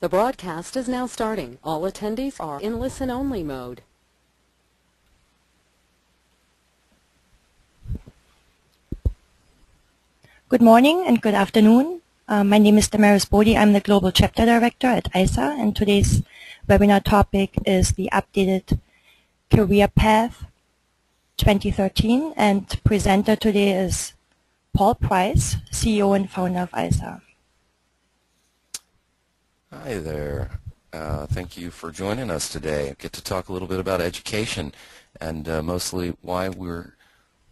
The broadcast is now starting. All attendees are in listen-only mode. Good morning and good afternoon. My name is Damaris Bodhi. I'm the Global Chapter Director at Iasa, and today's webinar topic is the updated Career Path 2013, and presenter today is Paul Price, CEO and founder of Iasa. Hi there. Thank you for joining us today. I get to talk a little bit about education and mostly why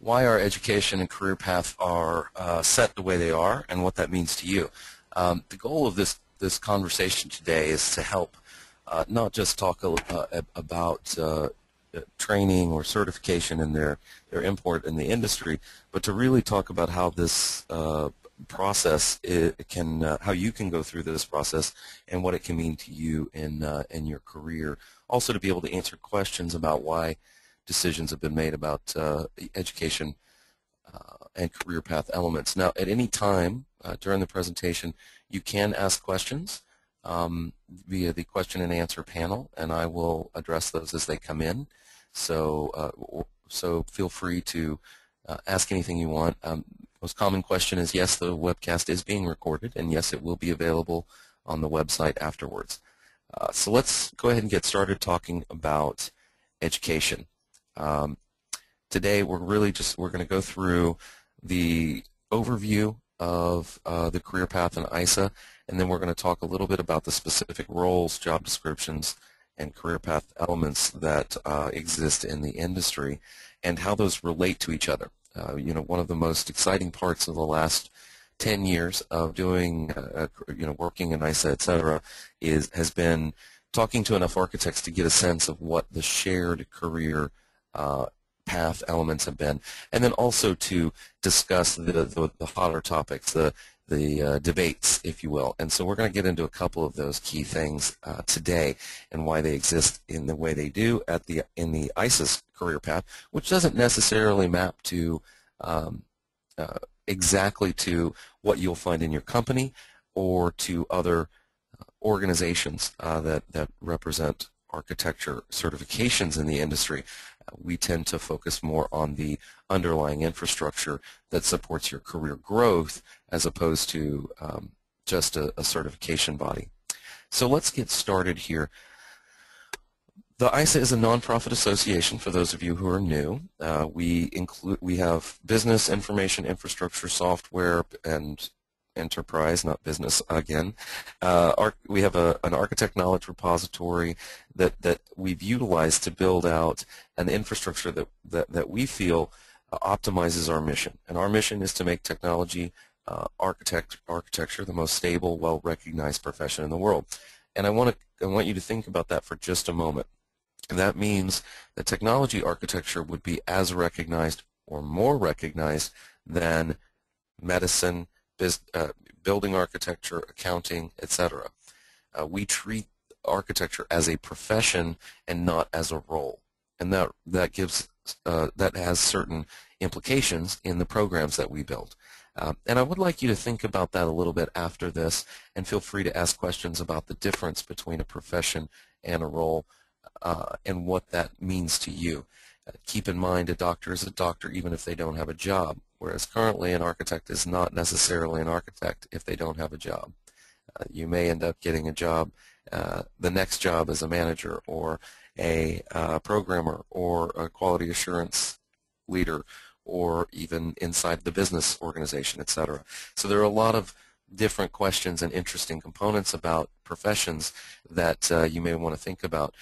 our education and career path are set the way they are and what that means to you. The goal of this conversation today is to help not just talk about training or certification and their import in the industry, but to really talk about how this process how you can go through this process and what it can mean to you in your career. Also to be able to answer questions about why decisions have been made about education and career path elements. Now, at any time during the presentation, you can ask questions via the question and answer panel, and I will address those as they come in. So feel free to ask anything you want. Most common question is, yes, the webcast is being recorded, and yes, it will be available on the website afterwards. So let's go ahead and get started talking about education. Today we're going to go through the overview of the career path in Iasa, and then we're going to talk a little bit about the specific roles, job descriptions, and career path elements that exist in the industry and how those relate to each other. One of the most exciting parts of the last 10 years of doing, working in Iasa, etc., has been talking to enough architects to get a sense of what the shared career path elements have been, and then also to discuss the hotter topics, the debates, if you will. And so we're going to get into a couple of those key things today and why they exist in the way they do in the Isa's career path, which doesn't necessarily map to exactly to what you'll find in your company or to other organizations that represent architecture certifications in the industry. We tend to focus more on the underlying infrastructure that supports your career growth as opposed to just a certification body. So let's get started here. The Iasa is a nonprofit association. For those of you who are new, we have business, information, infrastructure, software, and enterprise, not business again. We have an architect knowledge repository that we've utilized to build out an infrastructure that we feel optimizes our mission. And our mission is to make technology architecture the most stable, well-recognized profession in the world. And I want you to think about that for just a moment. And that means that technology architecture would be as recognized or more recognized than medicine, building architecture, accounting, etc. We treat architecture as a profession and not as a role, and that has certain implications in the programs that we build. And I would like you to think about that a little bit after this, and feel free to ask questions about the difference between a profession and a role and what that means to you. Keep in mind, a doctor is a doctor even if they don't have a job, whereas currently an architect is not necessarily an architect if they don't have a job. You may end up getting a job, the next job as a manager or a programmer or a quality assurance leader or even inside the business organization, etc. So there are a lot of different questions and interesting components about professions that you may want to think about.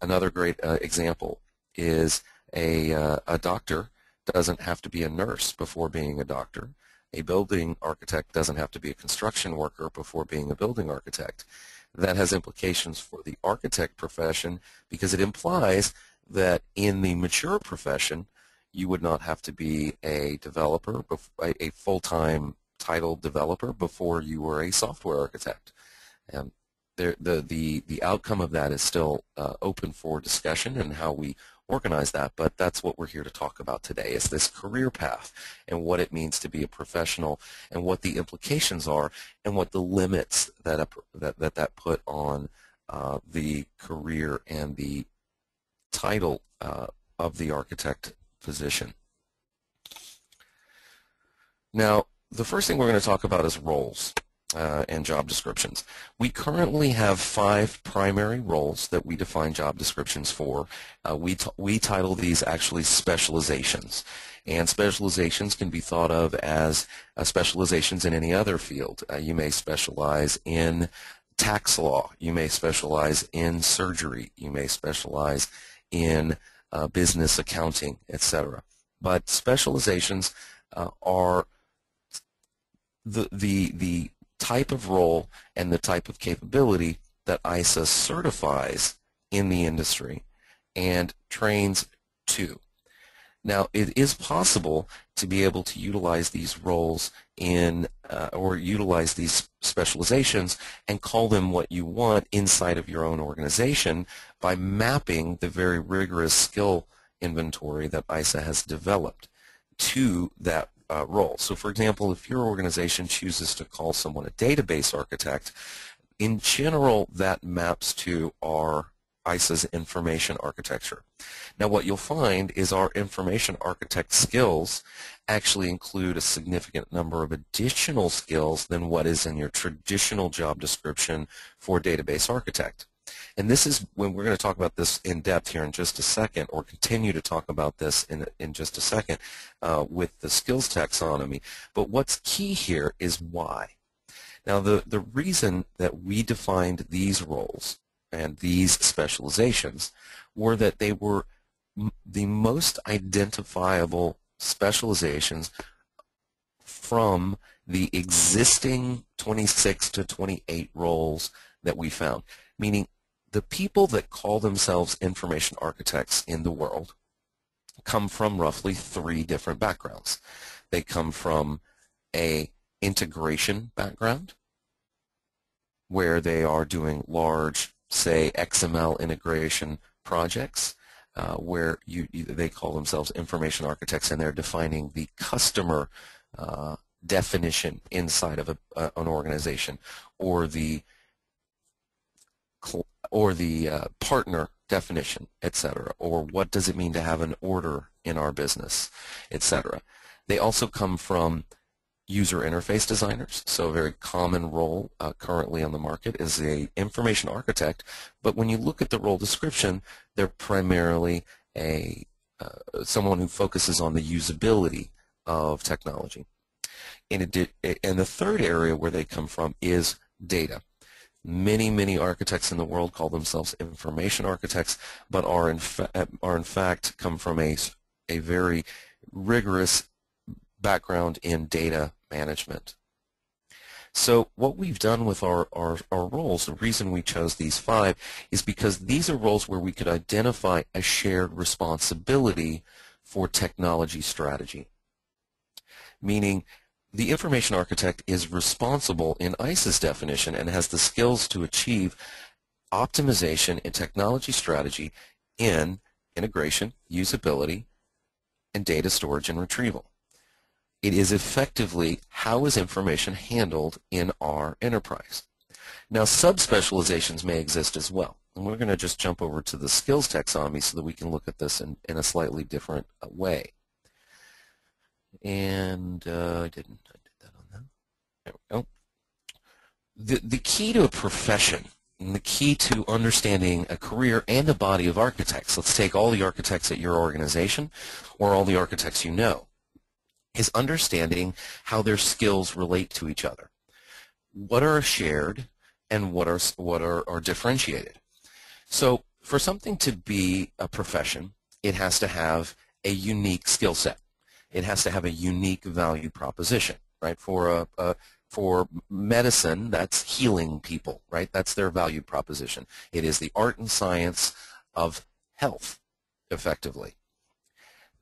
Another great example is a doctor doesn't have to be a nurse before being a doctor. A building architect doesn't have to be a construction worker before being a building architect. That has implications for the architect profession because it implies that in the mature profession you would not have to be a developer, a full-time titled developer before you were a software architect. The outcome of that is still open for discussion and how we organize that, but that's what we're here to talk about today, is this career path and what it means to be a professional and what the implications are and what the limits that put on the career and the title of the architect position. Now, the first thing we're going to talk about is roles and job descriptions. We currently have 5 primary roles that we define job descriptions for. We title these actually specializations. And specializations can be thought of as specializations in any other field. You may specialize in tax law. You may specialize in surgery. You may specialize in business accounting, etc. But specializations are the type of role and the type of capability that Iasa certifies in the industry and trains to. Now, it is possible to be able to utilize these roles in or utilize these specializations and call them what you want inside of your own organization by mapping the very rigorous skill inventory that Iasa has developed to that role. So, for example, if your organization chooses to call someone a database architect, in general that maps to our Isa's information architecture. Now, what you'll find is our information architect skills actually include a significant number of additional skills than what is in your traditional job description for database architect. And this is when we're going to talk about this in depth here in just a second, or continue to talk about this in just a second with the skills taxonomy. But what's key here is why. Now, the reason that we defined these roles and these specializations were that they were the most identifiable specializations from the existing 26 to 28 roles that we found, meaning the people that call themselves information architects in the world come from roughly 3 different backgrounds. They come from an integration background, where they are doing large, say, XML integration projects, where they call themselves information architects, and they're defining the customer definition inside of an organization, or the partner definition, etc., or what does it mean to have an order in our business, etc. They also come from user interface designers, so a very common role currently on the market is a information architect, but when you look at the role description, they're primarily someone who focuses on the usability of technology. And the third area where they come from is data. Many architects in the world call themselves information architects, but are in fact come from a very rigorous background in data management. So what we've done with our roles, the reason we chose these 5 is because these are roles where we could identify a shared responsibility for technology strategy, meaning the information architect is responsible in Isa's definition and has the skills to achieve optimization in technology strategy in integration, usability, and data storage and retrieval. It is effectively how is information handled in our enterprise. Now, subspecializations may exist as well, and we're going to just jump over to the skills taxonomy so that we can look at this in a slightly different way. And I did that on that. There we go. The key to a profession and the key to understanding a career and a body of architects, let's take all the architects at your organization or all the architects you know, is understanding how their skills relate to each other. What are shared and what are differentiated? So for something to be a profession, it has to have a unique skill set. It has to have a unique value proposition, right? For medicine, that's healing people, right? That's their value proposition. It is the art and science of health, effectively.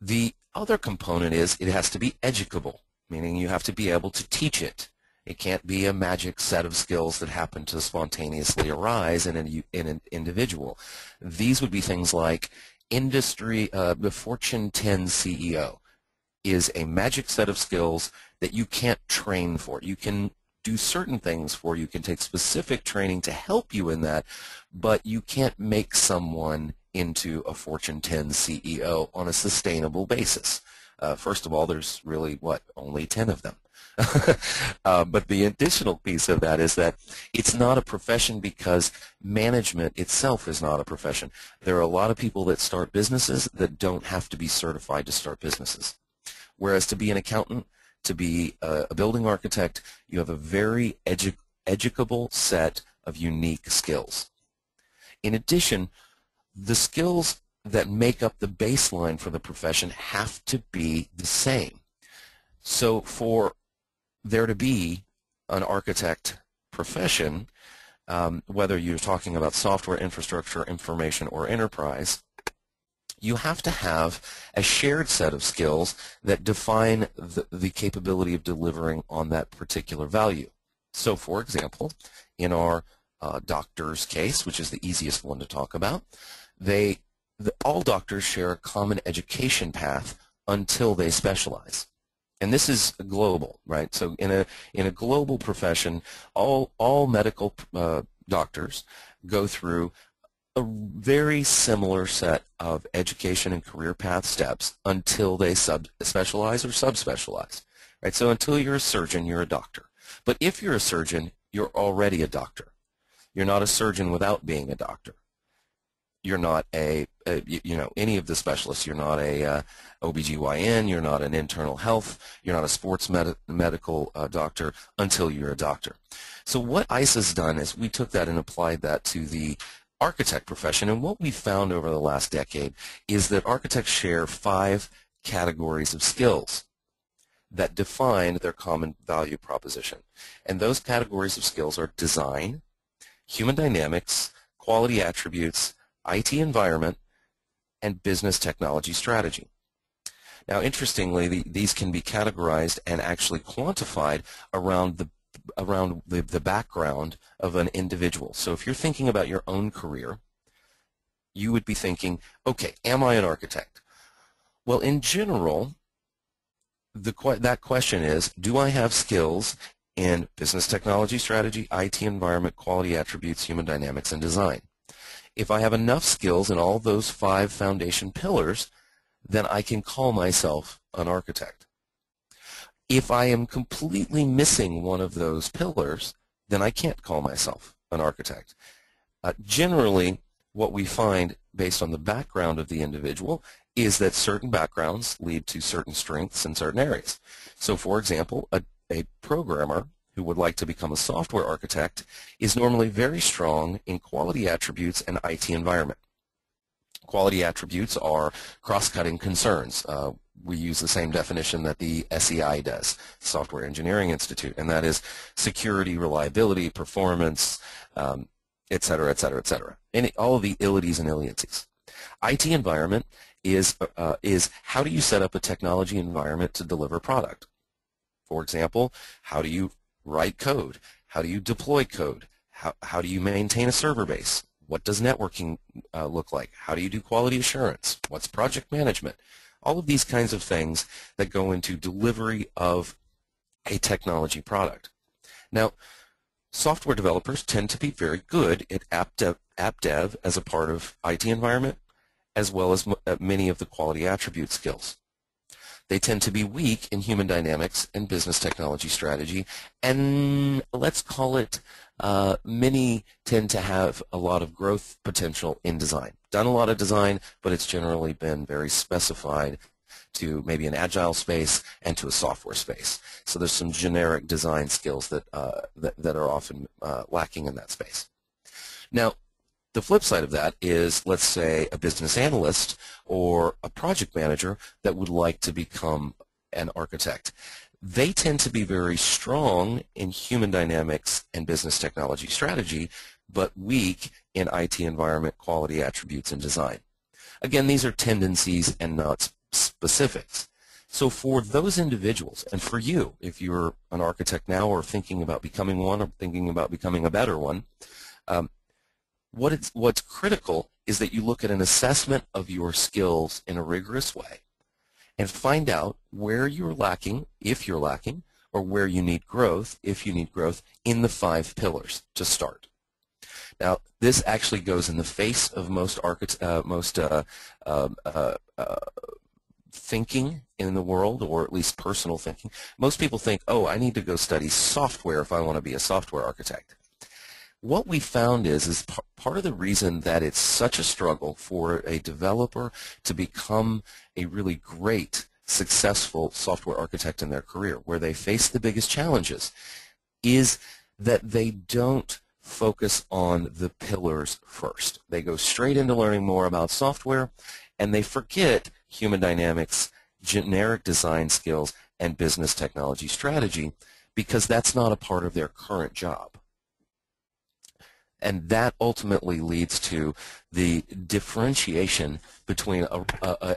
The other component is it has to be educable, meaning you have to be able to teach it. It can't be a magic set of skills that happen to spontaneously arise in an individual. These would be things like the Fortune 10 CEO is a magic set of skills that you can't train for. You can do certain things for, you can take specific training to help you in that, but you can't make someone into a Fortune 10 CEO on a sustainable basis. First of all, there's really, only 10 of them. But the additional piece of that is that it's not a profession because management itself is not a profession. There are a lot of people that start businesses that don't have to be certified to start businesses. Whereas to be an accountant, to be a building architect, you have a very educable set of unique skills. In addition, the skills that make up the baseline for the profession have to be the same. So for there to be an architect profession, whether you're talking about software, infrastructure, information, or enterprise, you have to have a shared set of skills that define the capability of delivering on that particular value. So, for example, in our doctor's case, which is the easiest one to talk about, all doctors share a common education path until they specialize. And this is global, right? So in a global profession, all medical doctors go through a very similar set of education and career path steps until they specialize or subspecialize, right? So until you're a surgeon, you're a doctor. But if you're a surgeon, you're already a doctor. You're not a surgeon without being a doctor. You're not any of the specialists. You're not a OBGYN. You're not an internal health. You're not a sports medical doctor until you're a doctor. So what Isa's done is we took that and applied that to the architect profession, and what we found over the last decade is that architects share 5 categories of skills that define their common value proposition. And those categories of skills are design, human dynamics, quality attributes, IT environment, and business technology strategy. Now, interestingly, these can be categorized and actually quantified around the background of an individual. So if you're thinking about your own career, you would be thinking, okay, am I an architect? Well, in general, that question is, do I have skills in business technology strategy, IT environment, quality attributes, human dynamics, and design? If I have enough skills in all those 5 foundation pillars, then I can call myself an architect. If I am completely missing one of those pillars, then I can't call myself an architect. Generally, what we find based on the background of the individual is that certain backgrounds lead to certain strengths in certain areas. So, for example, a programmer who would like to become a software architect is normally very strong in quality attributes and IT environment. Quality attributes are cross-cutting concerns. We use the same definition that the SEI does, Software Engineering Institute, and that is security, reliability, performance, et cetera, et cetera, et cetera. And all of the ilities and iliancies. IT environment is how do you set up a technology environment to deliver product? For example, how do you write code? How do you deploy code? How do you maintain a server base? What does networking look like? How do you do quality assurance? What's project management? All of these kinds of things that go into delivery of a technology product. Now, software developers tend to be very good at app dev as a part of IT environment, as well as many of the quality attribute skills. They tend to be weak in human dynamics and business technology strategy, and let's call it many tend to have a lot of growth potential in design. Done a lot of design, but it's generally been very specified to maybe an agile space and to a software space. So there's some generic design skills that are often lacking in that space. Now, the flip side of that is, let's say, a business analyst or a project manager that would like to become an architect. They tend to be very strong in human dynamics and business technology strategy, but weak in IT environment, quality attributes, and design. Again, these are tendencies and not specifics. So for those individuals, and for you, if you're an architect now or thinking about becoming one or thinking about becoming a better one, what's critical is that you look at an assessment of your skills in a rigorous way and find out where you're lacking, if you're lacking, or where you need growth, if you need growth, in the 5 pillars to start. Now, this actually goes in the face of most thinking in the world, or at least personal thinking. Most people think, oh, I need to go study software if I want to be a software architect. What we found is part of the reason that it's such a struggle for a developer to become a really great, successful software architect in their career, where they face the biggest challenges, is that they don't focus on the pillars first. They go straight into learning more about software, and they forget human dynamics, generic design skills, and business technology strategy, because that's not a part of their current job. And that ultimately leads to the differentiation between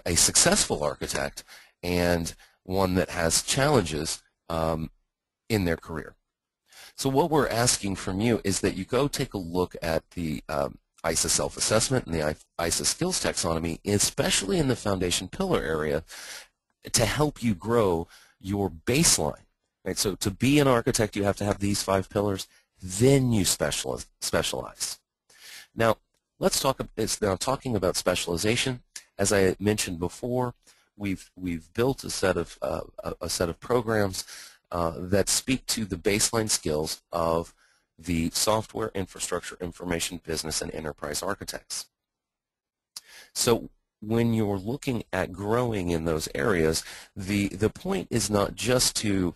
a successful architect and one that has challenges in their career. So what we're asking from you is that you go take a look at the Iasa self-assessment and the Iasa skills taxonomy, especially in the foundation pillar area, to help you grow your baseline. Right? So to be an architect, you have to have these 5 pillars. Then you specialize. Now, let's talk. It's now talking about specialization. As I mentioned before, we've built a set of programs that speak to the baseline skills of the software, infrastructure, information, business, and enterprise architects. So when you're looking at growing in those areas, the point is not just to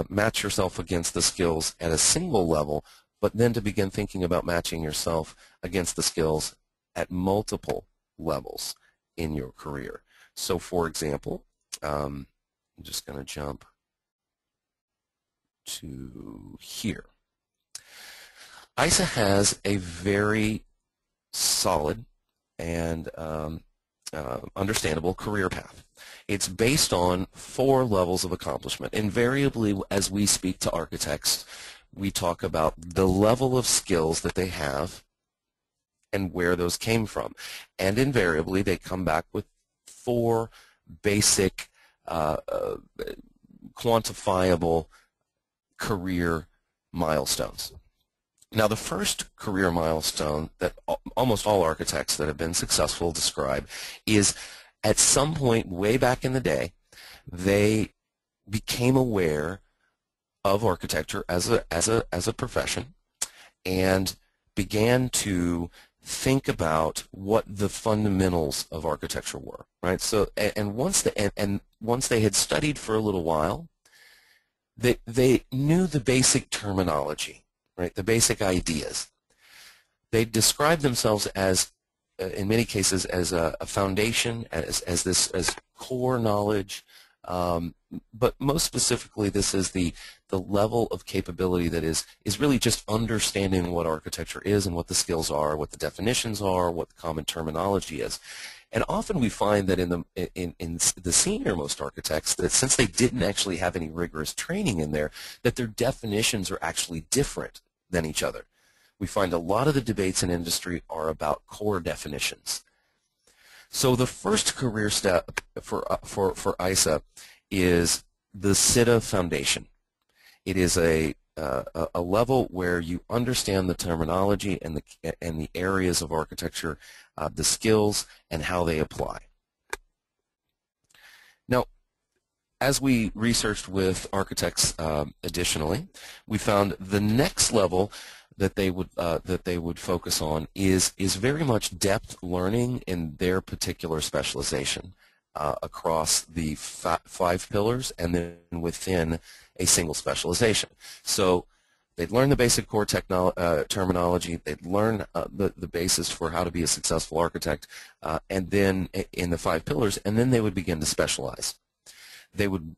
match yourself against the skills at a single level, but then to begin thinking about matching yourself against the skills at multiple levels in your career. So for example, I'm just going to jump to here. Iasa has a very solid and understandable career path. It's based on 4 levels of accomplishment. Invariably, as we speak to architects, we talk about the level of skills that they have and where those came from. And invariably, they come back with 4 basic quantifiable career milestones. Now, the first career milestone that almost all architects that have been successful describe is at some point way back in the day, they became aware of architecture as a profession and began to think about what the fundamentals of architecture were, right? So, and once they had studied for a little while, they knew the basic terminology, right? The basic ideas. They described themselves as, in many cases, as a foundation, as core knowledge, but most specifically, this is the level of capability that is really just understanding what architecture is and what the skills are, what the definitions are, what the common terminology is. And often we find that in the senior-most architects, that since they didn't actually have any rigorous training in there, that their definitions are actually different than each other. We find a lot of the debates in industry are about core definitions. So the first career step for Iasa is the SITA Foundation. It is a level where you understand the terminology and the areas of architecture, the skills, and how they apply. Now, as we researched with architects additionally, we found the next level that they would focus on is very much depth learning in their particular specialization across the 5 pillars and then within a single specialization. So they'd learn the basic core terminology, they'd learn the basis for how to be a successful architect, and then in the 5 pillars, and then they would begin to specialize. They would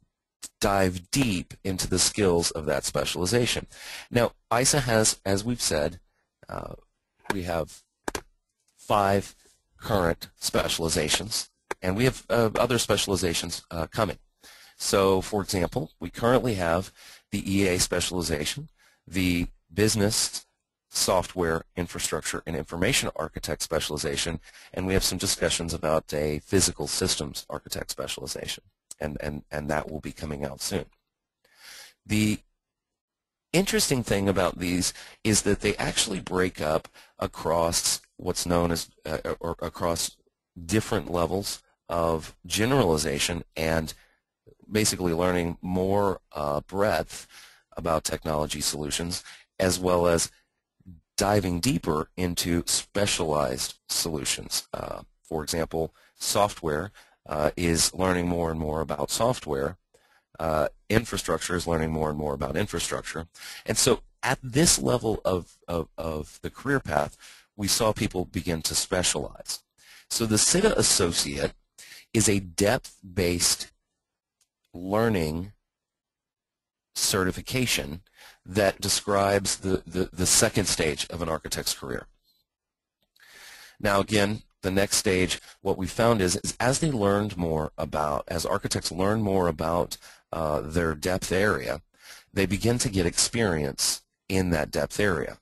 dive deep into the skills of that specialization. Now, Iasa has, as we've said, we have 5 current specializations, and we have other specializations coming. So, for example, we currently have the EA specialization, the business software, infrastructure, and information architect specialization, and we have some discussions about a physical systems architect specialization, and that will be coming out soon. The interesting thing about these is that they actually break up across what's known as, or across different levels of generalization and basically learning more breadth about technology solutions, as well as diving deeper into specialized solutions. For example, software is learning more and more about software. Infrastructure is learning more and more about infrastructure. And so at this level of the career path, we saw people begin to specialize. So the CITA Associate is a depth-based learning certification that describes the second stage of an architect's career. Now again, the next stage, what we found is as they learned more about, as architects learn more about their depth area, they begin to get experience in that depth area.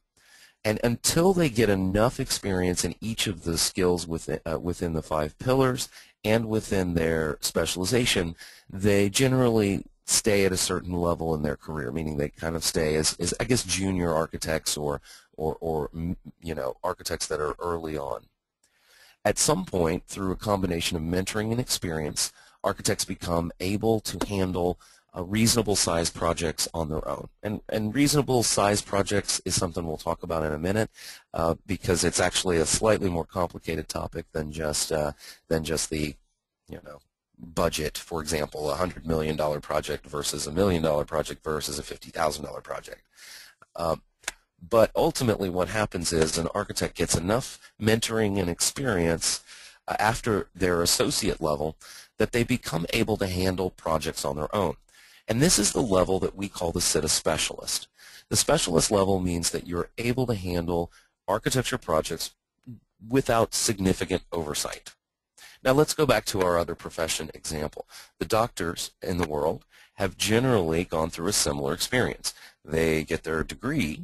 And until they get enough experience in each of the skills within the 5 pillars and within their specialization, they generally stay at a certain level in their career, meaning they kind of stay as I guess, junior architects or you know, architects that are early on. At some point, through a combination of mentoring and experience, architects become able to handle reasonable sized projects on their own. And reasonable sized projects is something we'll talk about in a minute, because it's actually a slightly more complicated topic than just the, you know, budget. For example, a $100 million project versus a $1 million project versus a $50,000 project. But ultimately what happens is an architect gets enough mentoring and experience after their associate level that they become able to handle projects on their own. And this is the level that we call the CITA Specialist. The specialist level means that you're able to handle architecture projects without significant oversight. Now let's go back to our other profession example. The doctors in the world have generally gone through a similar experience. They get their degree,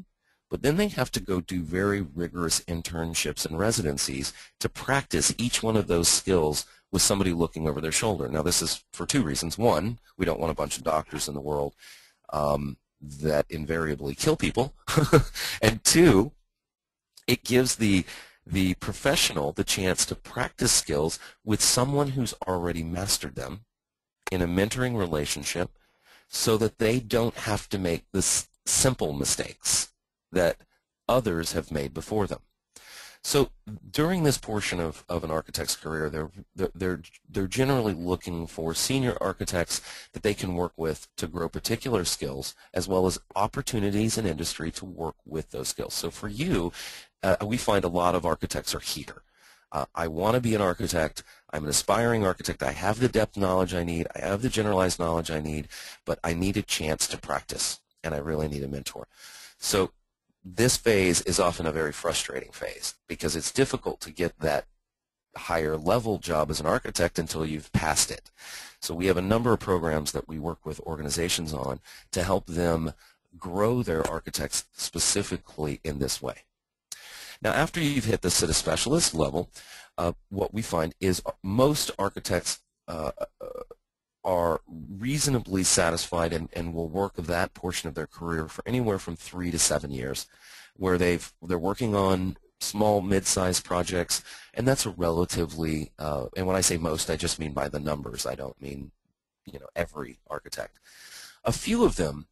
but then they have to go do very rigorous internships and residencies to practice each one of those skills with somebody looking over their shoulder. Now this is for 2 reasons. One, we don't want a bunch of doctors in the world that invariably kill people. And 2, it gives the professional the chance to practice skills with someone who's already mastered them in a mentoring relationship so that they don't have to make the simple mistakes that others have made before them. So during this portion of an architect's career, they're generally looking for senior architects that they can work with to grow particular skills, as well as opportunities in industry to work with those skills. So for you, we find a lot of architects are here. I want to be an architect. I'm an aspiring architect. I have the depth knowledge I need. I have the generalized knowledge I need, but I need a chance to practice, and I really need a mentor. So this phase is often a very frustrating phase because it's difficult to get that higher level job as an architect until you've passed it. So we have a number of programs that we work with organizations on to help them grow their architects specifically in this way. Now after you've hit the CITA Specialist level, what we find is most architects are reasonably satisfied and will work that portion of their career for anywhere from 3 to 7 years, where they're working on small, mid-sized projects, and that's a relatively, and when I say most, I just mean by the numbers. I don't mean, you know, every architect. A few of them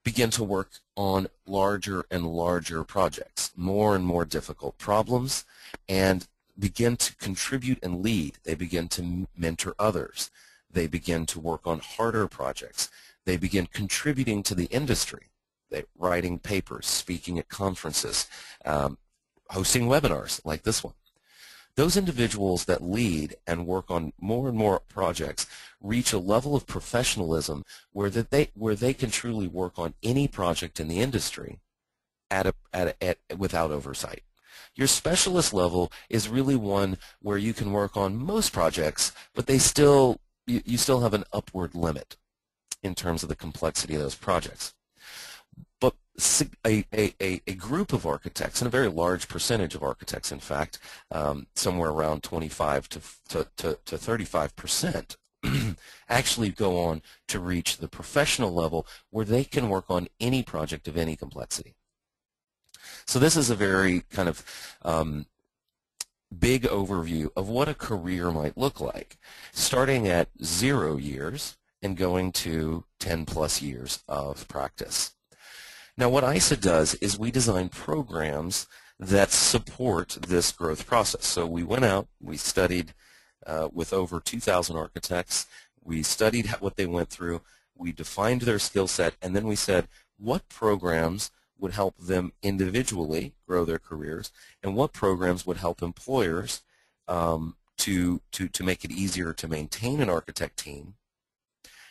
begin to work on larger and larger projects, more and more difficult problems, and begin to contribute and lead. They begin to mentor others. They begin to work on harder projects. They begin contributing to the industry. They're writing papers, speaking at conferences, hosting webinars like this one. Those individuals that lead and work on more and more projects reach a level of professionalism where they can truly work on any project in the industry without oversight. Your specialist level is really one where you can work on most projects, but you still have an upward limit in terms of the complexity of those projects. But a group of architects, and a very large percentage of architects, in fact, somewhere around 25 to 35%, actually go on to reach the professional level where they can work on any project of any complexity. So this is a very kind of big overview of what a career might look like, starting at 0 years and going to 10+ years of practice. Now what Iasa does is we design programs that support this growth process. So we went out, we studied with over 2,000 architects, we studied what they went through, we defined their skill set, and then we said what programs would help them individually grow their careers, and what programs would help employers to make it easier to maintain an architect team,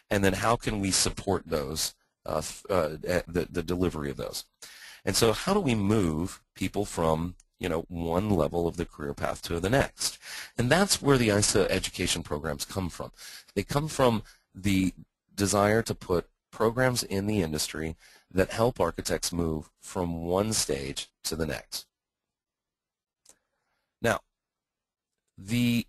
and then how can we support those, the delivery of those. And so how do we move people from one level of the career path to the next? And that's where the Iasa education programs come from. They come from the desire to put programs in the industry that help architects move from one stage to the next. Now, the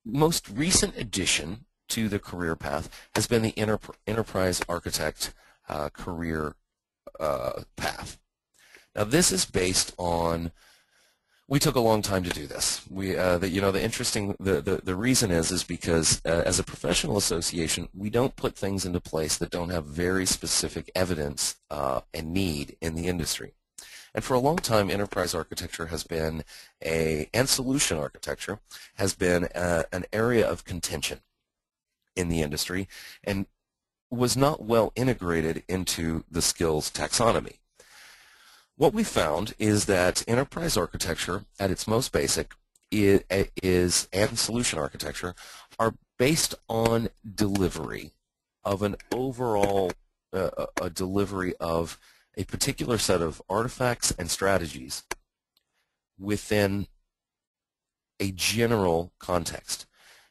most recent addition to the career path has been the enterprise architect career path. Now, this is based on, we took a long time to do this. The reason is because as a professional association, we don't put things into place that don't have very specific evidence and need in the industry. And for a long time, enterprise architecture has been and solution architecture has been an area of contention in the industry and was not well integrated into the skills taxonomy. What we found is that enterprise architecture, at its most basic, and solution architecture are based on delivery of an overall a delivery of a particular set of artifacts and strategies within a general context,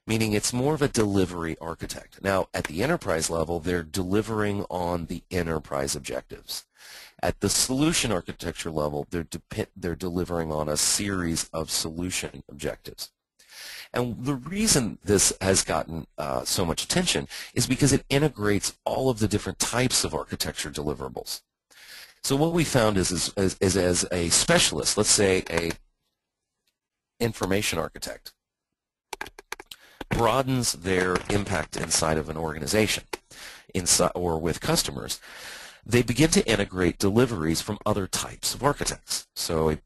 meaning it's more of a delivery architect. Now, at the enterprise level, they're delivering on the enterprise objectives. At the solution architecture level, they're delivering on a series of solution objectives. And the reason this has gotten so much attention is because it integrates all of the different types of architecture deliverables. So what we found is as a specialist, let's say a information architect, broadens their impact inside of an organization or with customers, they begin to integrate deliveries from other types of architects. So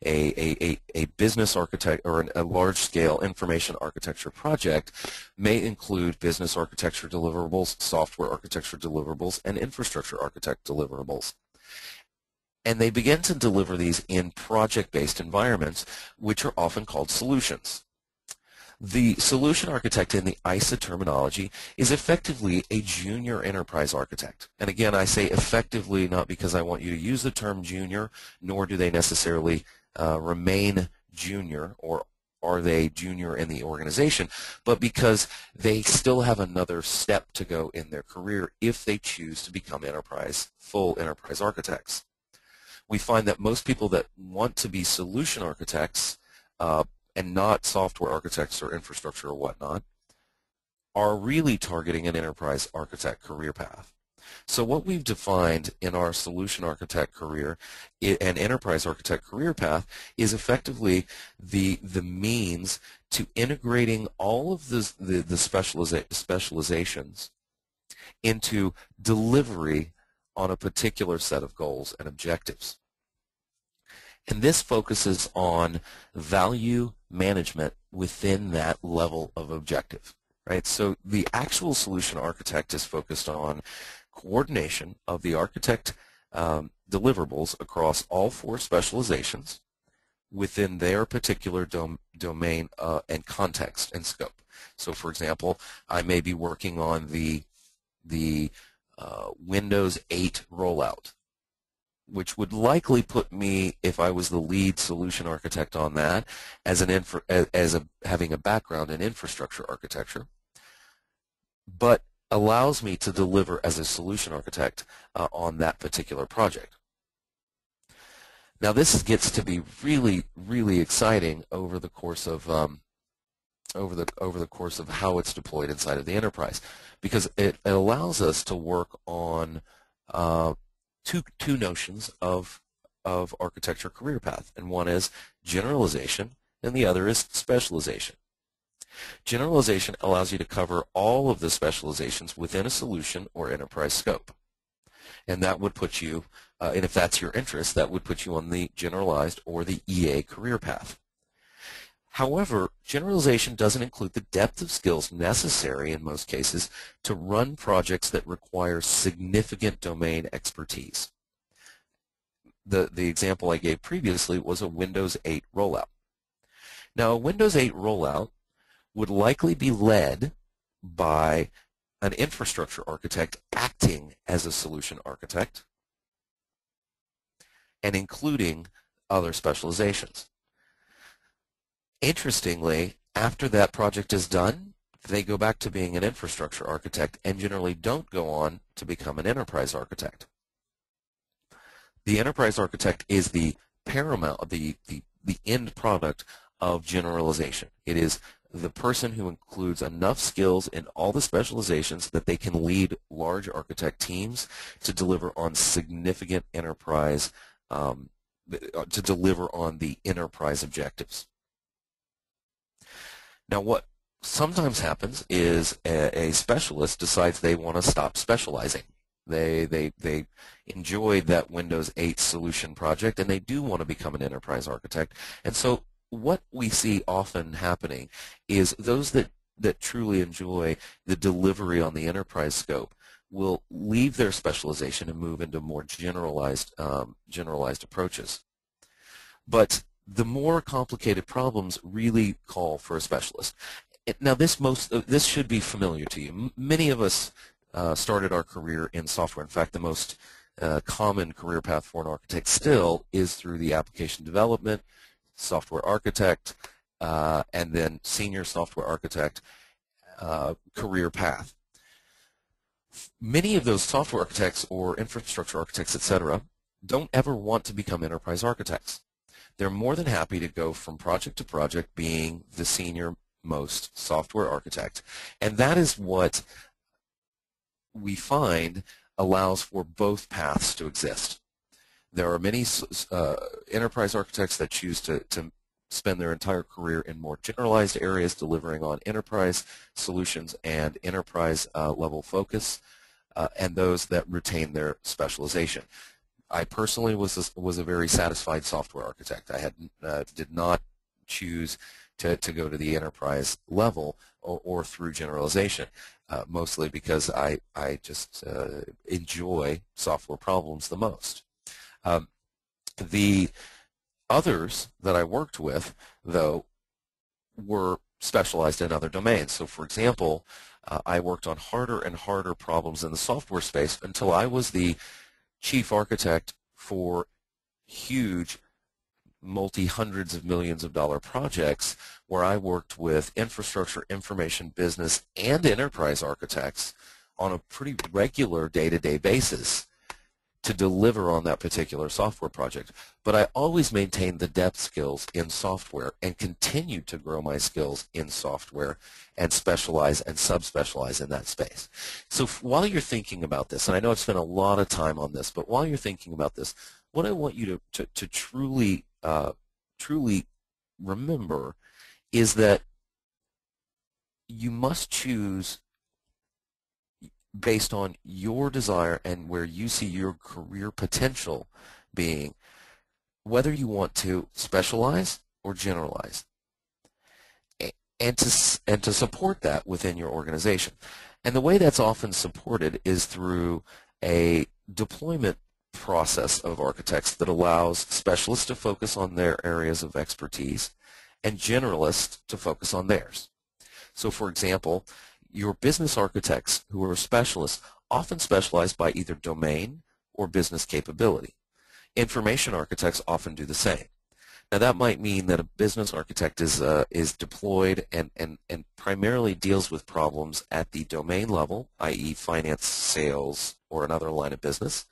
a business architect or a large-scale information architecture project may include business architecture deliverables, software architecture deliverables, and infrastructure architect deliverables. And they begin to deliver these in project-based environments, which are often called solutions. The solution architect in the Iasa terminology is effectively a junior enterprise architect. And again, I say effectively not because I want you to use the term junior, nor do they necessarily remain junior or are they junior in the organization, but because they still have another step to go in their career if they choose to become full enterprise architects. We find that most people that want to be solution architects and not software architects or infrastructure or whatnot, are really targeting an enterprise architect career path. So what we've defined in our solution architect career and enterprise architect career path is effectively the means to integrating all of the specializations into delivery on a particular set of goals and objectives. And this focuses on value management within that level of objective, right? So the actual solution architect is focused on coordination of the architect deliverables across all 4 specializations within their particular domain and context and scope. So, for example, I may be working on the Windows 8 rollout, which would likely put me, if I was the lead solution architect on that, as having a background in infrastructure architecture. But allows me to deliver as a solution architect on that particular project. Now this gets to be really, really exciting over the course of over the course of how it's deployed inside of the enterprise, because it allows us to work on two notions of architecture career path, and one is generalization and the other is specialization. Generalization allows you to cover all of the specializations within a solution or enterprise scope. And that would put you, and if that's your interest, that would put you on the generalized or the EA career path. However, generalization doesn't include the depth of skills necessary in most cases to run projects that require significant domain expertise. The example I gave previously was a Windows 8 rollout. Now, a Windows 8 rollout would likely be led by an infrastructure architect acting as a solution architect and including other specializations. Interestingly, after that project is done, they go back to being an infrastructure architect and generally don't go on to become an enterprise architect. The enterprise architect is the paramount, the end product of generalization. It is the person who includes enough skills in all the specializations that they can lead large architect teams to deliver on significant enterprise, to deliver on the enterprise objectives. Now, what sometimes happens is a specialist decides they want to stop specializing. They enjoyed that Windows 8 solution project and they do want to become an enterprise architect. And so what we see often happening is those that truly enjoy the delivery on the enterprise scope will leave their specialization and move into more generalized approaches. But the more complicated problems really call for a specialist. Now this should be familiar to you. Many of us started our career in software. In fact, the most common career path for an architect still is through the application development, software architect, and then senior software architect career path. Many of those software architects or infrastructure architects, etc., don't ever want to become enterprise architects. They're more than happy to go from project to project being the senior most software architect. And that is what we find allows for both paths to exist. There are many enterprise architects that choose to spend their entire career in more generalized areas, delivering on enterprise solutions and enterprise level focus, and those that retain their specialization. I personally was a very satisfied software architect. I did not choose to go to the enterprise level or through generalization, mostly because I just enjoy software problems the most. The others that I worked with, though, were specialized in other domains. So, for example, I worked on harder and harder problems in the software space until I was the chief architect for huge multi-hundreds of millions of dollar projects where I worked with infrastructure, information, business, and enterprise architects on a pretty regular day-to-day basis to deliver on that particular software project. But I always maintained the depth skills in software and continued to grow my skills in software and specialize and subspecialize in that space. So while you're thinking about this, and I know I've spent a lot of time on this, but while you're thinking about this, what I want you to truly remember is that you must choose based on your desire and where you see your career potential being, whether you want to specialize or generalize, and to support that within your organization. And the way that's often supported is through a deployment process of architects that allows specialists to focus on their areas of expertise and generalists to focus on theirs. So, for example, your business architects who are specialists often specialize by either domain or business capability. Information architects often do the same. Now that might mean that a business architect is deployed and primarily deals with problems at the domain level, i.e. finance, sales, or another line of business,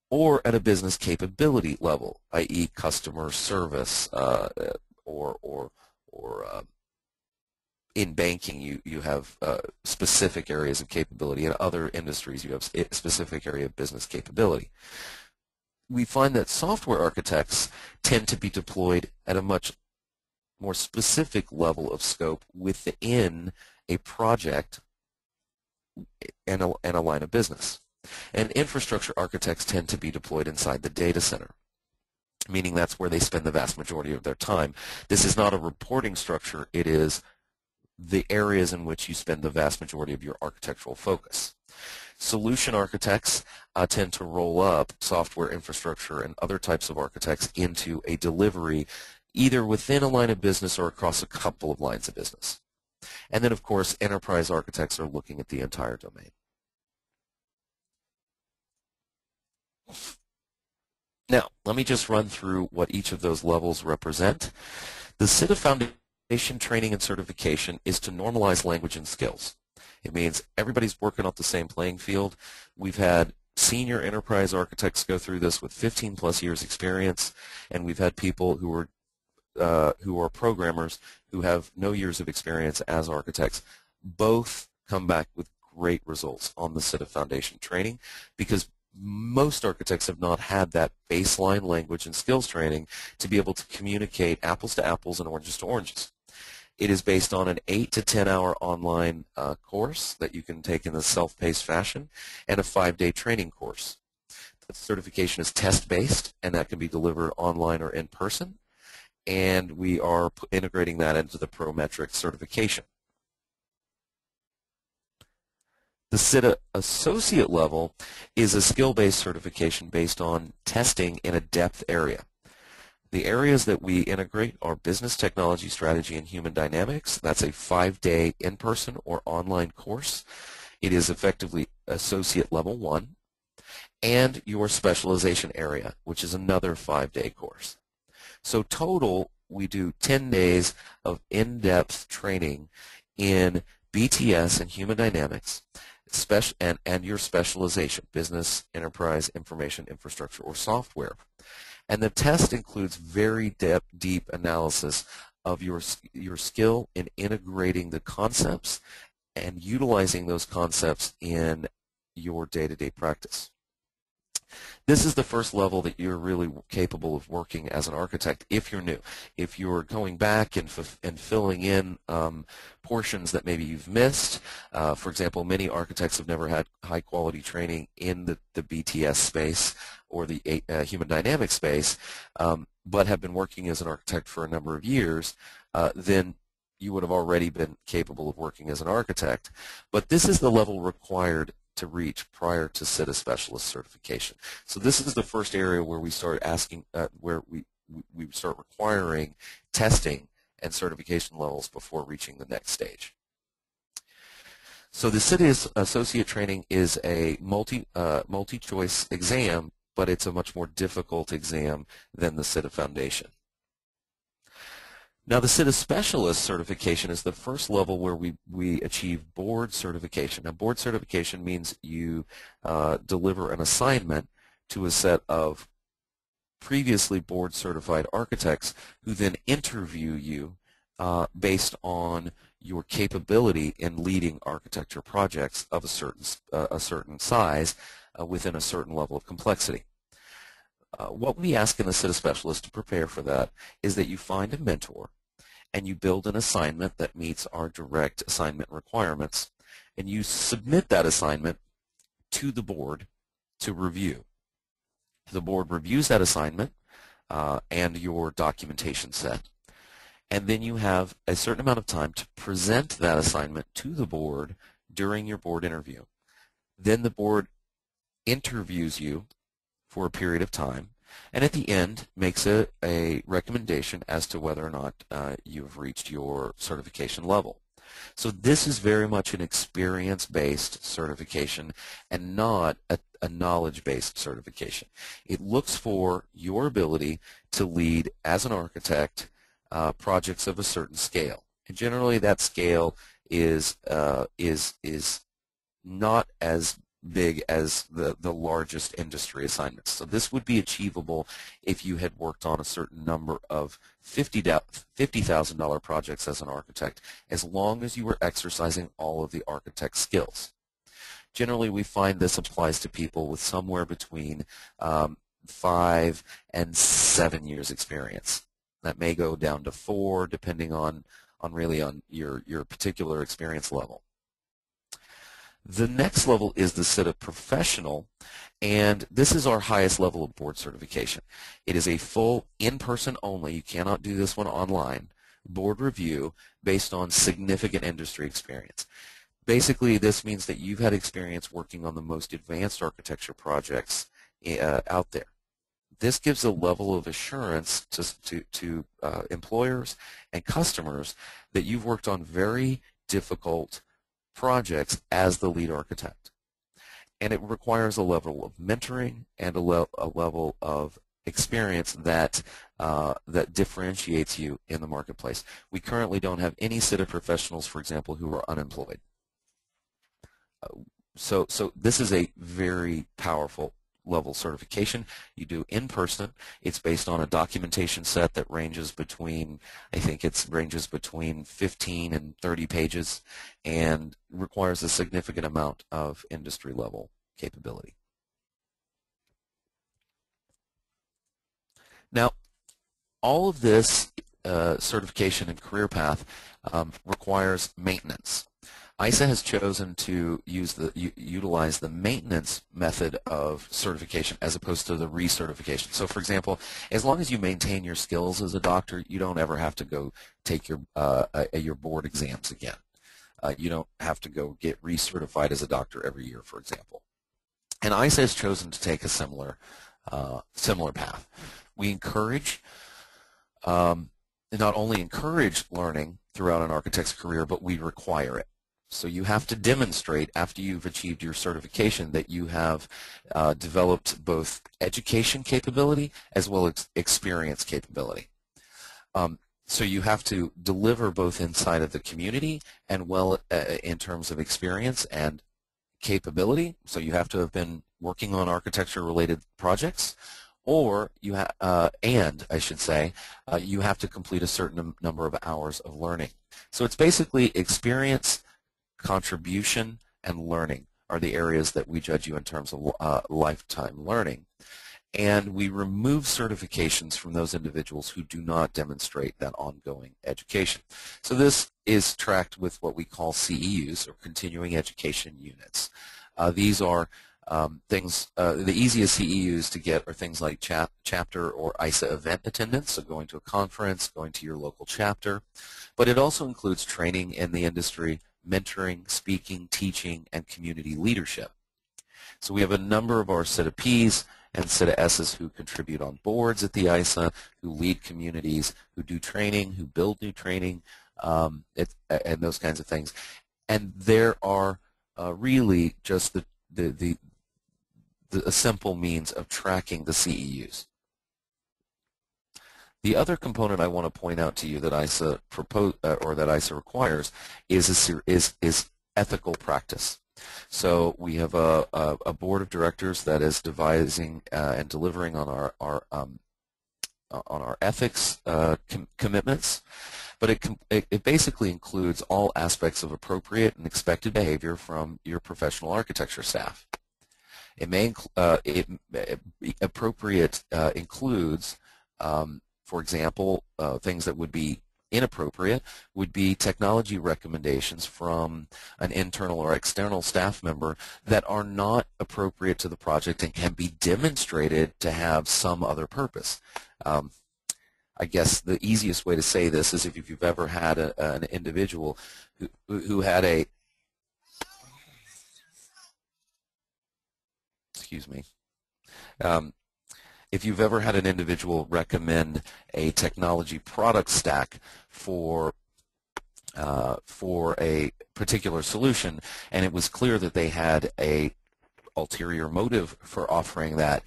or at a business capability level, i.e. customer service, or in banking you have specific areas of capability. In other industries you have a specific area of business capability. We find that software architects tend to be deployed at a much more specific level of scope within a project and a line of business. And infrastructure architects tend to be deployed inside the data center, meaning that's where they spend the vast majority of their time. This is not a reporting structure, it is the areas in which you spend the vast majority of your architectural focus. Solution architects tend to roll up software infrastructure and other types of architects into a delivery either within a line of business or across a couple of lines of business. And then, of course, enterprise architects are looking at the entire domain. Now, let me just run through what each of those levels represent. The CITA Foundation training and certification is to normalize language and skills. It means everybody's working off the same playing field. We've had senior enterprise architects go through this with 15+ years experience, and we've had people who are programmers who have no years of experience as architects. Both come back with great results on the CITA Foundation training because most architects have not had that baseline language and skills training to be able to communicate apples to apples and oranges to oranges. It is based on an 8 to 10 hour online course that you can take in a self-paced fashion and a 5-day training course. The certification is test-based, and that can be delivered online or in person, and we are integrating that into the Prometric certification. The CITA Associate level is a skill-based certification based on testing in a depth area. The areas that we integrate are business technology, strategy, and human dynamics. That's a 5-day in-person or online course. It is effectively Associate Level 1. And your specialization area, which is another 5-day course. So total, we do 10 days of in-depth training in BTS and human dynamics, and your specialization, business, enterprise, information, infrastructure, or software. And the test includes very deep analysis of your skill in integrating the concepts and utilizing those concepts in your day-to-day practice. This is the first level that you're really capable of working as an architect if you're new. If you're going back and filling in portions that maybe you've missed, for example, many architects have never had high-quality training in the BTS space or the human dynamics space, but have been working as an architect for a number of years, then you would have already been capable of working as an architect. But this is the level required to reach prior to CITA Specialist certification. So this is the first area where we start asking, where we start requiring testing and certification levels before reaching the next stage. So the CITA Associate Training is a multi-choice exam, but it's a much more difficult exam than the CITA Foundation. Now, the CITA Specialist certification is the first level where we achieve board certification. Now, board certification means you deliver an assignment to a set of previously board-certified architects who then interview you based on your capability in leading architecture projects of a certain size within a certain level of complexity. What we ask in the CITA Specialist to prepare for that is that you find a mentor and you build an assignment that meets our direct assignment requirements, and you submit that assignment to the board to review. The board reviews that assignment and your documentation set, and then you have a certain amount of time to present that assignment to the board during your board interview. Then the board interviews you for a period of time, and at the end makes a recommendation as to whether or not you've reached your certification level. So this is very much an experience-based certification and not a knowledge-based certification. It looks for your ability to lead as an architect projects of a certain scale. And generally that scale is not as big as the largest industry assignments. So this would be achievable if you had worked on a certain number of $50,000 projects as an architect, as long as you were exercising all of the architect skills. Generally, we find this applies to people with somewhere between 5 and 7 years experience. That may go down to 4, depending on your particular experience level. The next level is the CITA Professional, and this is our highest level of board certification. It is a full in-person only, you cannot do this one online, board review based on significant industry experience. Basically, this means that you've had experience working on the most advanced architecture projects out there. This gives a level of assurance to employers and customers that you've worked on very difficult projects as the lead architect. And it requires a level of mentoring and a level of experience that differentiates you in the marketplace. We currently don't have any CITA professionals, for example, who are unemployed. So this is a very powerful level certification. You do in person. It's based on a documentation set that ranges between, I think it ranges between 15 and 30 pages, and requires a significant amount of industry level capability. Now, all of this certification and career path requires maintenance. Iasa has chosen to utilize the maintenance method of certification as opposed to the recertification. So, for example, as long as you maintain your skills as a doctor, you don't ever have to go take your board exams again. You don't have to go get recertified as a doctor every year, for example. And Iasa has chosen to take a similar path. We encourage, not only encourage learning throughout an architect's career, but we require it. So you have to demonstrate after you've achieved your certification that you have developed both education capability as well as experience capability. So you have to deliver both inside of the community and in terms of experience and capability. So you have to have been working on architecture-related projects, or you you have to complete a certain number of hours of learning. So it's basically experience, contribution, and learning are the areas that we judge you in terms of lifetime learning. And we remove certifications from those individuals who do not demonstrate that ongoing education. So this is tracked with what we call CEUs, or continuing education units. These are things, the easiest CEUs to get are things like chapter or Iasa event attendance, so going to a conference, going to your local chapter. But it also includes training in the industry, mentoring, speaking, teaching, and community leadership. So we have a number of our CITA Ps and CITA S's who contribute on boards at the Iasa, who lead communities, who do training, who build new training, and those kinds of things. And there are really just a simple means of tracking the CEUs. The other component I want to point out to you that Iasa requires is ethical practice. So we have a board of directors that is devising and delivering on our ethics commitments, but it basically includes all aspects of appropriate and expected behavior from your professional architecture staff. It may appropriate includes, for example, things that would be inappropriate would be technology recommendations from an internal or external staff member that are not appropriate to the project and can be demonstrated to have some other purpose. I guess the easiest way to say this is if you've ever had an individual who had a if you've ever had an individual recommend a technology product stack for for a particular solution, and it was clear that they had a ulterior motive for offering that.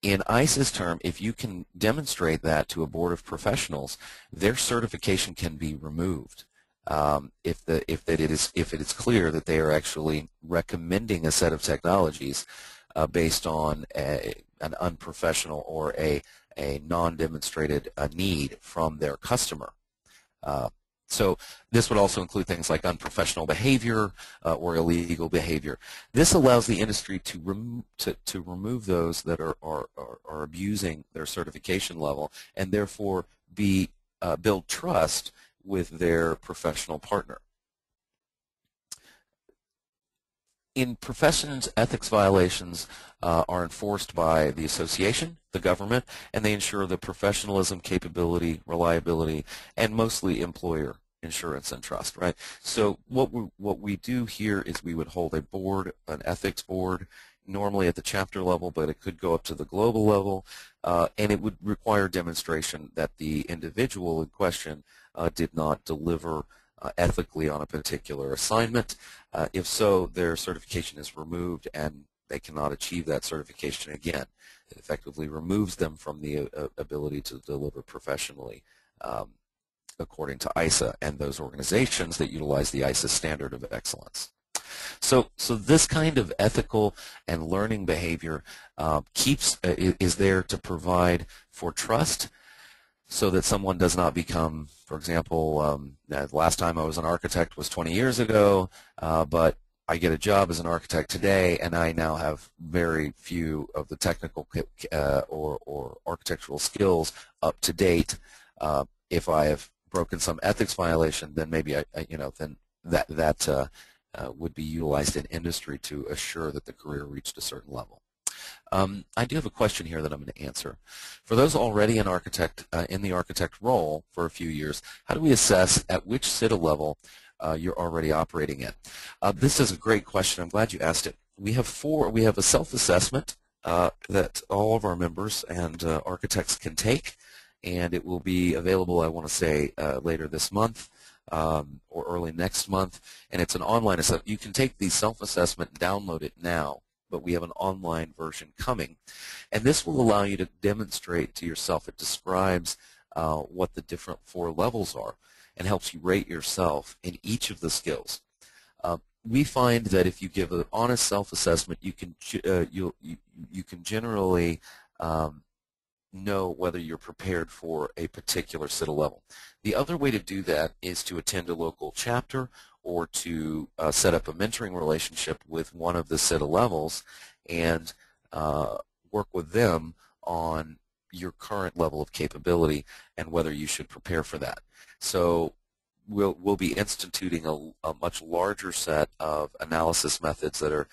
In ICE's term, if you can demonstrate that to a board of professionals, their certification can be removed. If it is clear that they are actually recommending a set of technologies based on an unprofessional or a non-demonstrated need from their customer. So this would also include things like unprofessional behavior or illegal behavior. This allows the industry to remove those that are abusing their certification level and therefore build trust with their professional partner. In professions, ethics violations are enforced by the association, the government, and they ensure the professionalism, capability, reliability, and mostly employer insurance and trust, right? So what we do here is we would hold a board, an ethics board, normally at the chapter level, but it could go up to the global level, and it would require demonstration that the individual in question did not deliver ethically on a particular assignment. If so, their certification is removed and they cannot achieve that certification again. It effectively removes them from the ability to deliver professionally according to ISA and those organizations that utilize the ISA standard of excellence. So this kind of ethical and learning behavior is there to provide for trust, so that someone does not become, for example, the last time I was an architect was 20 years ago, but I get a job as an architect today, and I now have very few of the technical or architectural skills up to date. If I have broken some ethics violation, then maybe then that would be utilized in industry to assure that the career reached a certain level. I do have a question here that I'm going to answer. For those already an architect in the architect role for a few years, how do we assess at which CITA level you're already operating at? This is a great question. I'm glad you asked it. We have a self-assessment that all of our members and architects can take, and it will be available, I want to say, later this month or early next month, and it's an online assessment. You can take the self-assessment and download it now, but we have an online version coming. And this will allow you to demonstrate to yourself. It describes what the different 4 levels are and helps you rate yourself in each of the skills. We find that if you give an honest self-assessment, you can generally know whether you're prepared for a particular CITA level. The other way to do that is to attend a local chapter or to set up a mentoring relationship with one of the CITA levels and work with them on your current level of capability and whether you should prepare for that. So we'll be instituting a much larger set of analysis methods that are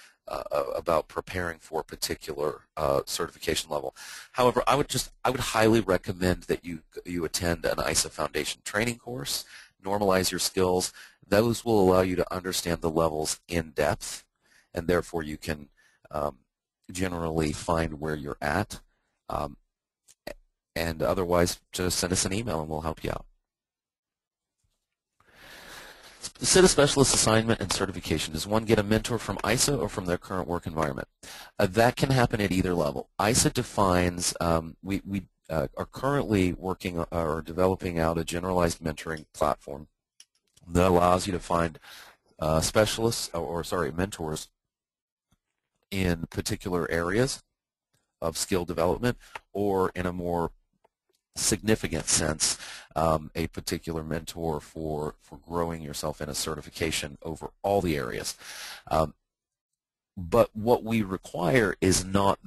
about preparing for a particular certification level. However, I would highly recommend that you attend an ISA Foundation training course, normalize your skills. Those will allow you to understand the levels in depth, and therefore you can generally find where you're at. And otherwise, just send us an email and we'll help you out. CITA Specialist Assignment and Certification. Does one get a mentor from ISA or from their current work environment? That can happen at either level. ISA defines, we are currently working or developing out a generalized mentoring platform that allows you to find mentors in particular areas of skill development, or in a more significant sense, a particular mentor for growing yourself in a certification over all the areas. But what we require is not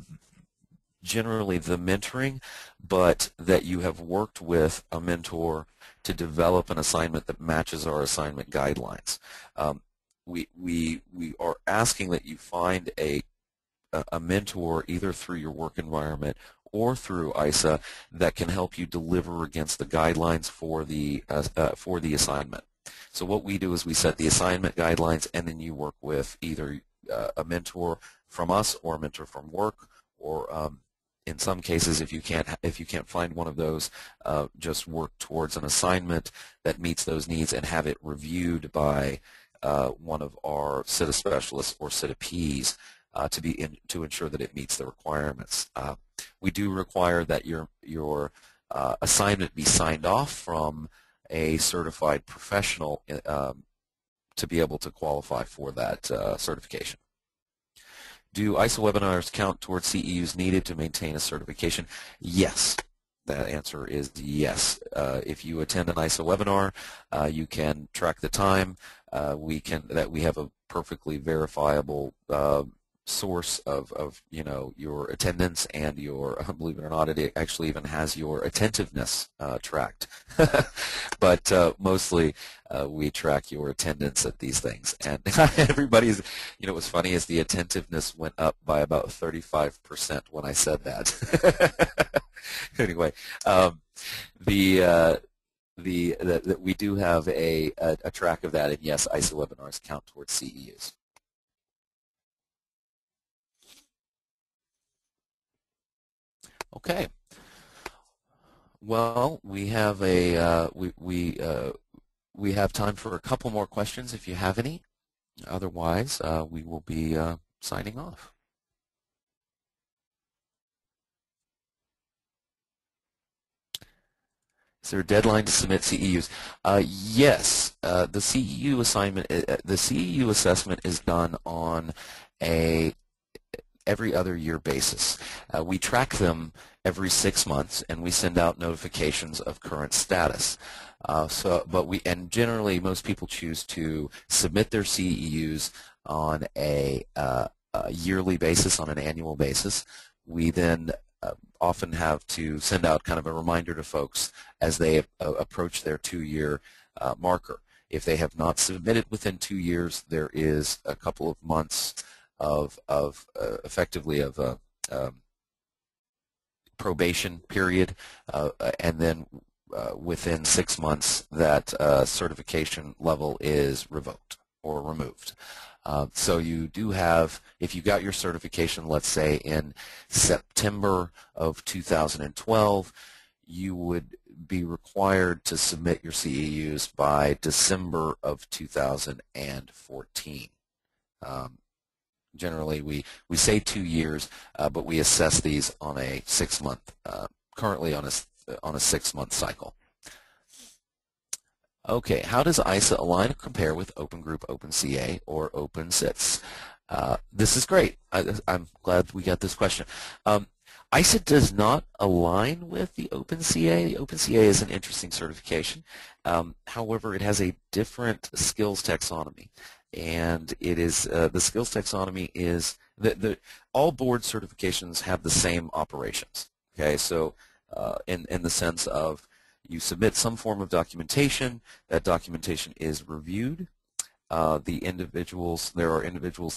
generally the mentoring, but that you have worked with a mentor to develop an assignment that matches our assignment guidelines. We are asking that you find a mentor either through your work environment or through ISA that can help you deliver against the guidelines for the assignment. So what we do is we set the assignment guidelines, and then you work with either a mentor from us or a mentor from work, or In some cases, if you can't find one of those, just work towards an assignment that meets those needs and have it reviewed by one of our CITA specialists or CITA Ps to ensure that it meets the requirements. We do require that your assignment be signed off from a certified professional to be able to qualify for that certification. Do ISA webinars count towards CEUs needed to maintain a certification? Yes. That answer is yes. If you attend an ISA webinar, you can track the time. We have a perfectly verifiable source of your attendance and your, believe it or not, it actually even has your attentiveness tracked. But mostly we track your attendance at these things, and everybody's, what's funny is the attentiveness went up by about 35% when I said that. Anyway, we do have a track of that, and yes, ISA webinars count towards CEUs. Okay. Well, we have we have time for a couple more questions if you have any. Otherwise, we will be signing off. Is there a deadline to submit CEUs? Yes. The CEU assignment, the CEU assessment is done on a every other year basis. We track them every 6 months, and we send out notifications of current status. And generally, most people choose to submit their CEUs on a yearly basis, on an annual basis. We then often have to send out kind of a reminder to folks as they approach their 2-year marker. If they have not submitted within 2 years, there is a couple of months of effectively of a probation period, and then within 6 months that certification level is revoked or removed. So you do have, if you got your certification, let's say in September of 2012, you would be required to submit your CEUs by December of 2014. Generally, we say 2 years, but we assess these on a 6-month, currently on a 6-month cycle. Okay, how does ISA align or compare with Open Group, OpenCA, or OpenSITs? This is great. I'm glad we got this question. ISA does not align with the OpenCA. The OpenCA is an interesting certification. However, it has a different skills taxonomy. And it is the skills taxonomy is all board certifications have the same operations. Okay, so in the sense of you submit some form of documentation, that documentation is reviewed. There are individuals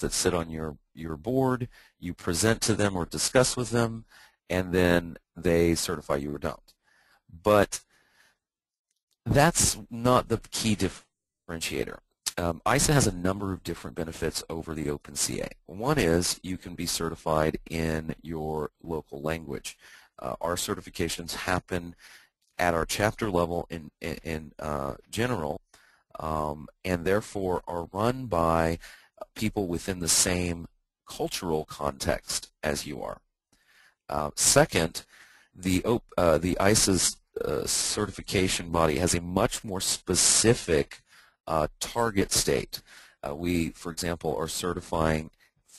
that sit on your board. You present to them or discuss with them, and then they certify you or don't. But that's not the key differentiator. ISA has a number of different benefits over the OpenCA. One is you can be certified in your local language. Our certifications happen at our chapter level in general, and therefore are run by people within the same cultural context as you are. Second, the ISA's certification body has a much more specific target state. We, for example, are certifying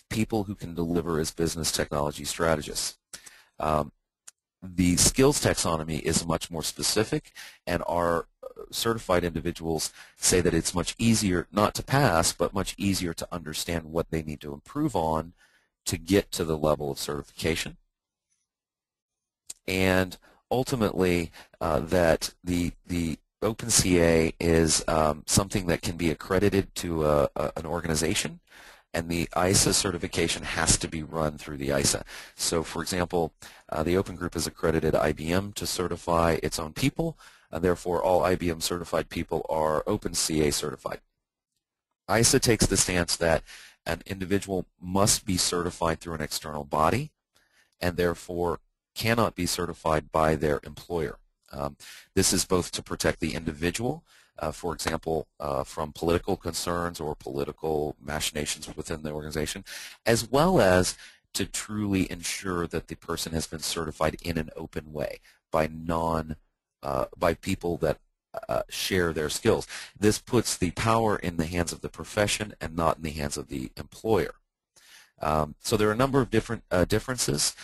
people who can deliver as business technology strategists. The skills taxonomy is much more specific, and our certified individuals say that it's much easier not to pass, but much easier to understand what they need to improve on to get to the level of certification. And ultimately, that the OpenCA is something that can be accredited to an organization, and the ISA certification has to be run through the ISA. So, for example, the Open Group has accredited IBM to certify its own people, and therefore all IBM certified people are OpenCA certified. ISA takes the stance that an individual must be certified through an external body, and therefore cannot be certified by their employer. This is both to protect the individual, for example, from political concerns or political machinations within the organization, as well as to truly ensure that the person has been certified in an open way by by people that share their skills. This puts the power in the hands of the profession and not in the hands of the employer. So there are a number of different differences.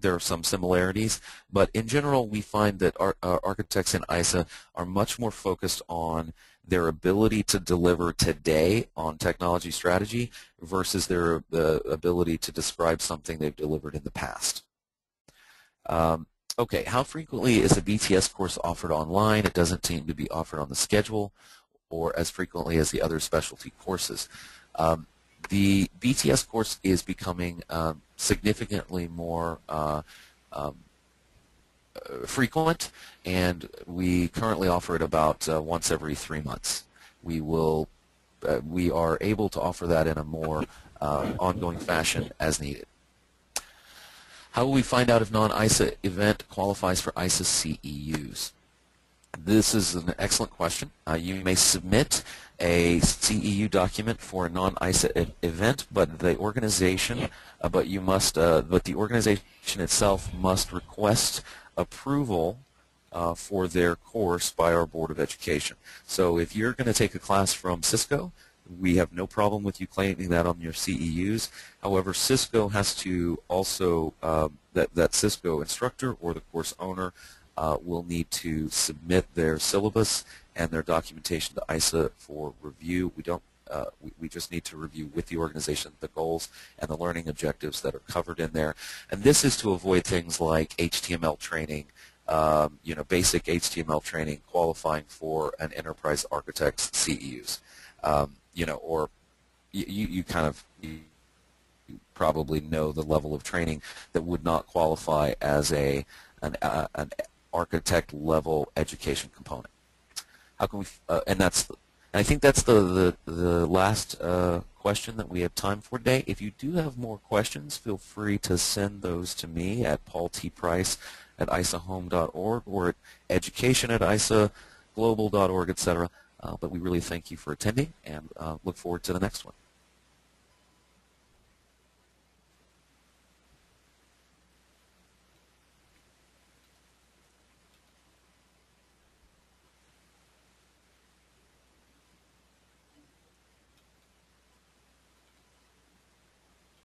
There are some similarities, but in general we find that architects in ISA are much more focused on their ability to deliver today on technology strategy versus their ability to describe something they've delivered in the past. Okay, how frequently is a BTS course offered online? It doesn't seem to be offered on the schedule or as frequently as the other specialty courses. The BTS course is becoming significantly more frequent, and we currently offer it about once every 3 months. We are able to offer that in a more ongoing fashion as needed. How will we find out if non-ISA event qualifies for ISA CEUs? This is an excellent question. You may submit a CEU document for a non-ISA event, but the organization, but the organization itself must request approval for their course by our Board of Education. So if you're going to take a class from Cisco, we have no problem with you claiming that on your CEUs. However, Cisco has to also, that Cisco instructor or the course owner will need to submit their syllabus and their documentation to ISA for review. We just need to review with the organization the goals and the learning objectives that are covered in there. And this is to avoid things like HTML training, basic HTML training qualifying for an enterprise architect's CEUs. Or you probably know the level of training that would not qualify as an architect level education component. How can we? I think that's the last question that we have time for today. If you do have more questions, feel free to send those to me at paultprice@isahome.org or at education@isaglobal.org, etc. But we really thank you for attending and look forward to the next one.